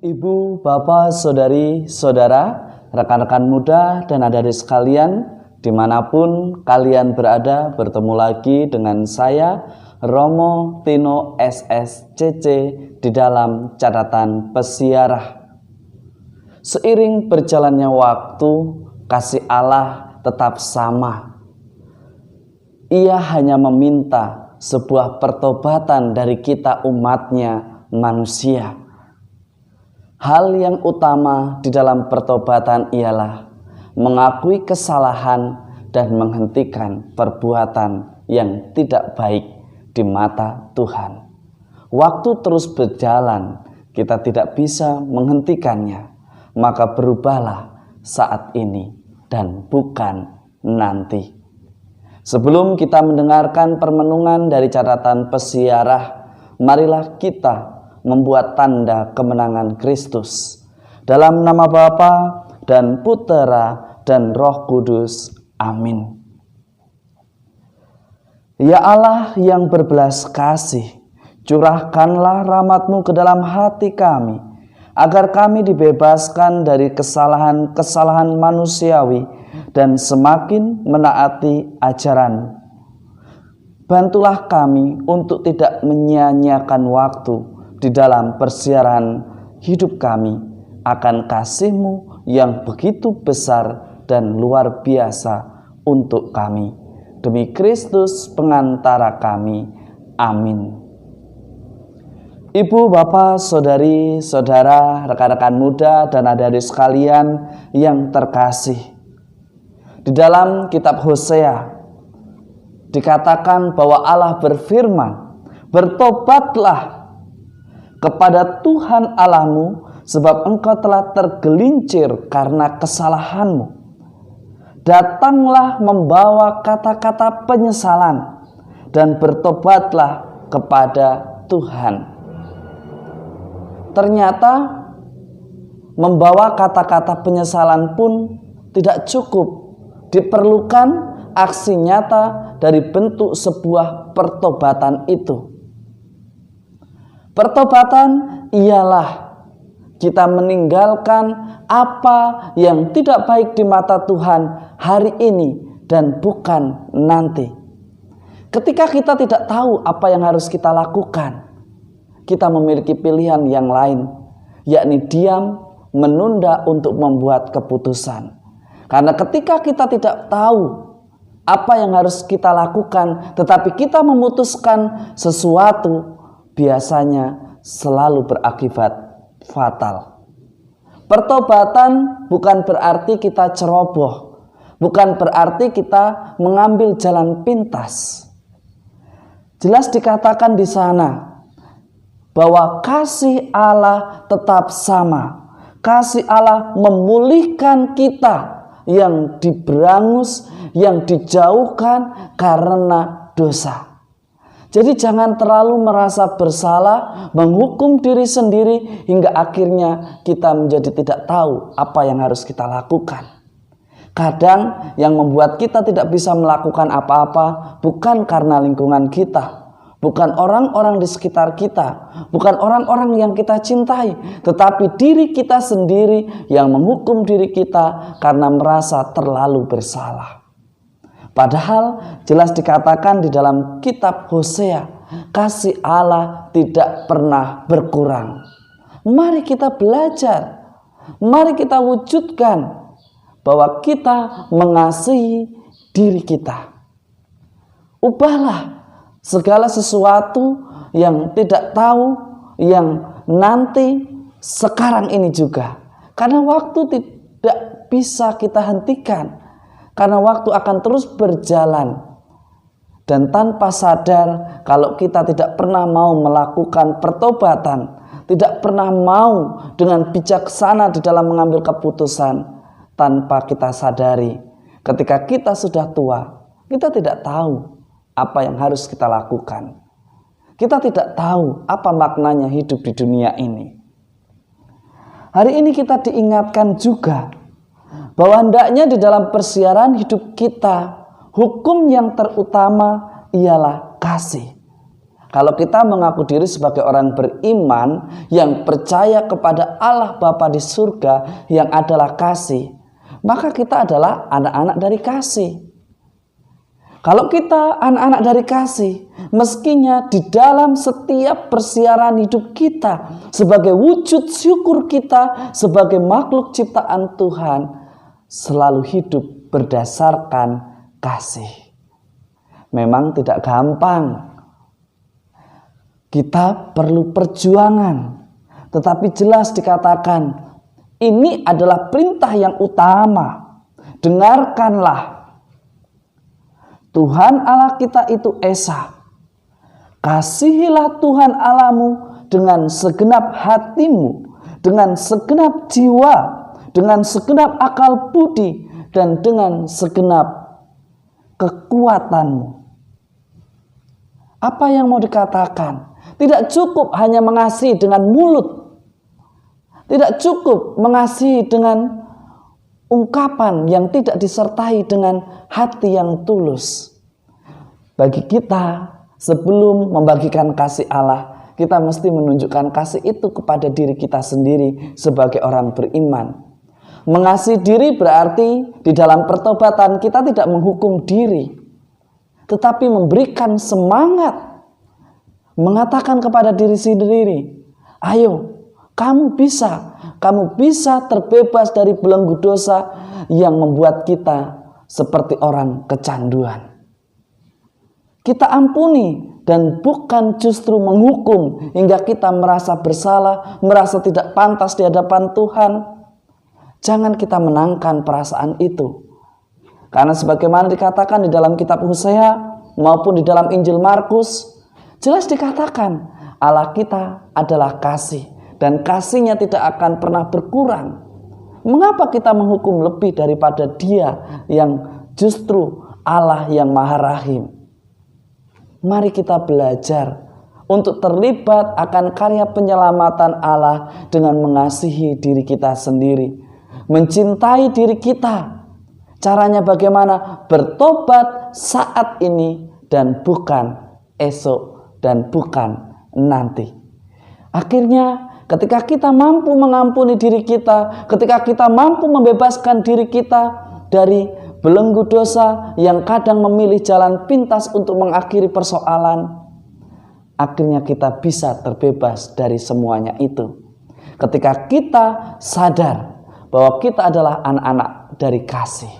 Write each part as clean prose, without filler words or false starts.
Ibu, bapak, saudari, saudara, rekan-rekan muda dan adik-adik sekalian, dimanapun kalian berada, bertemu lagi dengan saya, Romo Tino SSCC, di dalam catatan pesiarah. Seiring berjalannya waktu, kasih Allah tetap sama. Ia hanya meminta sebuah pertobatan dari kita umatnya manusia. Hal yang utama di dalam pertobatan ialah mengakui kesalahan dan menghentikan perbuatan yang tidak baik di mata Tuhan. Waktu terus berjalan, kita tidak bisa menghentikannya, maka berubahlah saat ini dan bukan nanti. Sebelum kita mendengarkan permenungan dari catatan pesiarah, marilah kita membuat tanda kemenangan Kristus. Dalam nama Bapa dan Putera dan Roh Kudus. Amin. Ya Allah yang berbelas kasih, curahkanlah rahmat-Mu ke dalam hati kami, agar kami dibebaskan dari kesalahan-kesalahan manusiawi dan semakin menaati ajaran. Bantulah kami untuk tidak menyia-nyiakan waktu di dalam persiaran hidup kami akan kasih-Mu yang begitu besar dan luar biasa untuk kami. Demi Kristus pengantara kami. Amin. Ibu, bapak, saudari, saudara, rekan-rekan muda dan adik-adik sekalian yang terkasih. Di dalam kitab Hosea dikatakan bahwa Allah berfirman, "Bertobatlah kepada Tuhan Allahmu, sebab engkau telah tergelincir karena kesalahanmu. Datanglah membawa kata-kata penyesalan dan bertobatlah kepada Tuhan." Ternyata membawa kata-kata penyesalan pun tidak cukup. Diperlukan aksi nyata dari bentuk sebuah pertobatan itu. Pertobatan ialah kita meninggalkan apa yang tidak baik di mata Tuhan hari ini dan bukan nanti. Ketika kita tidak tahu apa yang harus kita lakukan, kita memiliki pilihan yang lain, yakni diam, menunda untuk membuat keputusan. Karena ketika kita tidak tahu apa yang harus kita lakukan, tetapi kita memutuskan sesuatu, biasanya selalu berakibat fatal. Pertobatan bukan berarti kita ceroboh, bukan berarti kita mengambil jalan pintas. Jelas dikatakan di sana bahwa kasih Allah tetap sama. Kasih Allah memulihkan kita yang diberangus, yang dijauhkan karena dosa. Jadi jangan terlalu merasa bersalah, menghukum diri sendiri hingga akhirnya kita menjadi tidak tahu apa yang harus kita lakukan. Kadang yang membuat kita tidak bisa melakukan apa-apa bukan karena lingkungan kita, bukan orang-orang di sekitar kita, bukan orang-orang yang kita cintai, tetapi diri kita sendiri yang menghukum diri kita karena merasa terlalu bersalah. Padahal jelas dikatakan di dalam kitab Hosea, kasih Allah tidak pernah berkurang. Mari kita belajar, mari kita wujudkan bahwa kita mengasihi diri kita. Ubahlah segala sesuatu yang tidak tahu, yang nanti sekarang ini juga. Karena waktu tidak bisa kita hentikan. Karena waktu akan terus berjalan. Dan tanpa sadar, kalau kita tidak pernah mau melakukan pertobatan, tidak pernah mau dengan bijaksana di dalam mengambil keputusan, tanpa kita sadari, ketika kita sudah tua, kita tidak tahu apa yang harus kita lakukan. Kita tidak tahu apa maknanya hidup di dunia ini. Hari ini kita diingatkan juga bahwa hendaknya di dalam persiaran hidup kita, hukum yang terutama ialah kasih. Kalau kita mengaku diri sebagai orang beriman yang percaya kepada Allah Bapa di surga yang adalah kasih, maka kita adalah anak-anak dari kasih. Kalau kita anak-anak dari kasih, mestinya di dalam setiap persiaran hidup kita, sebagai wujud syukur kita sebagai makhluk ciptaan Tuhan, selalu hidup berdasarkan kasih. Memang tidak gampang. Kita perlu perjuangan. Tetapi jelas dikatakan, ini adalah perintah yang utama. Dengarkanlah. Tuhan Allah kita itu Esa. Kasihilah Tuhan Allahmu dengan segenap hatimu, dengan segenap jiwa, dengan segenap akal budi, dan dengan segenap kekuatanmu. Apa yang mau dikatakan? Tidak cukup hanya mengasihi dengan mulut. Tidak cukup mengasihi dengan ungkapan yang tidak disertai dengan hati yang tulus. Bagi kita, sebelum membagikan kasih Allah, kita mesti menunjukkan kasih itu kepada diri kita sendiri sebagai orang beriman. Mengasihi diri berarti di dalam pertobatan kita tidak menghukum diri, tetapi memberikan semangat, mengatakan kepada diri sendiri, ayo, kamu bisa terbebas dari belenggu dosa yang membuat kita seperti orang kecanduan. Kita ampuni dan bukan justru menghukum hingga kita merasa bersalah, merasa tidak pantas di hadapan Tuhan. Jangan kita menangkan perasaan itu. Karena sebagaimana dikatakan di dalam kitab Hosea maupun di dalam Injil Markus, jelas dikatakan Allah kita adalah kasih. Dan kasihnya tidak akan pernah berkurang. Mengapa kita menghukum lebih daripada Dia yang justru Allah yang Maha Rahim? Mari kita belajar untuk terlibat akan karya penyelamatan Allah dengan mengasihi diri kita sendiri. Mencintai diri kita. Caranya bagaimana? Bertobat saat ini dan bukan esok dan bukan nanti. Akhirnya ketika kita mampu mengampuni diri kita, ketika kita mampu membebaskan diri kita dari belenggu dosa yang kadang memilih jalan pintas untuk mengakhiri persoalan, akhirnya kita bisa terbebas dari semuanya itu. Ketika kita sadar bahwa kita adalah anak-anak dari kasih.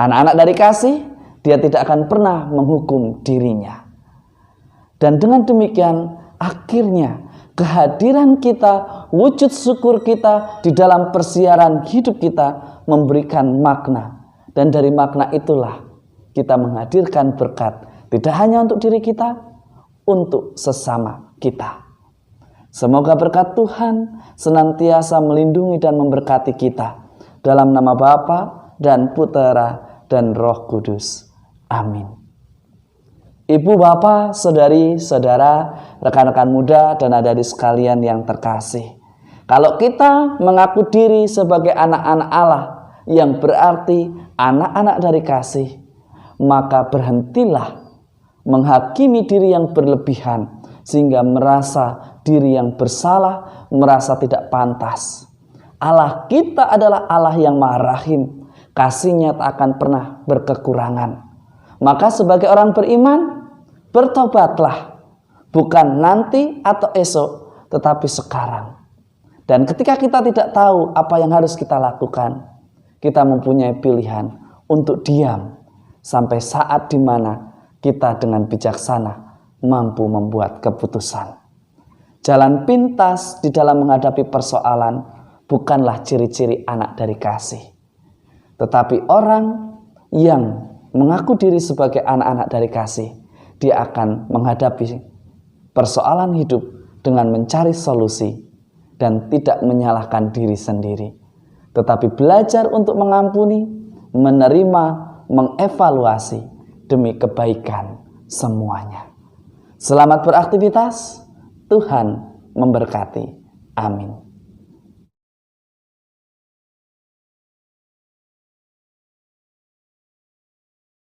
Anak-anak dari kasih, dia tidak akan pernah menghukum dirinya. Dan dengan demikian, akhirnya kehadiran kita, wujud syukur kita di dalam persiaran hidup kita memberikan makna. Dan dari makna itulah kita menghadirkan berkat. Tidak hanya untuk diri kita, untuk sesama kita. Semoga berkat Tuhan senantiasa melindungi dan memberkati kita. Dalam nama Bapa dan Putera dan Roh Kudus. Amin. Ibu, bapak, saudari, saudara, rekan-rekan muda, dan adik-adik sekalian yang terkasih. Kalau kita mengaku diri sebagai anak-anak Allah, yang berarti anak-anak dari kasih, maka berhentilah menghakimi diri yang berlebihan, sehingga merasa diri yang bersalah, merasa tidak pantas. Allah kita adalah Allah yang Maha Rahim, kasih-Nya tak akan pernah berkekurangan. Maka sebagai orang beriman, bertobatlah, bukan nanti atau esok, tetapi sekarang. Dan ketika kita tidak tahu apa yang harus kita lakukan, kita mempunyai pilihan untuk diam sampai saat di mana kita dengan bijaksana mampu membuat keputusan. Jalan pintas di dalam menghadapi persoalan bukanlah ciri-ciri anak dari kasih. Tetapi orang yang mengaku diri sebagai anak-anak dari kasih, dia akan menghadapi persoalan hidup dengan mencari solusi dan tidak menyalahkan diri sendiri, tetapi belajar untuk mengampuni, menerima, mengevaluasi demi kebaikan semuanya. Selamat beraktivitas, Tuhan memberkati. Amin.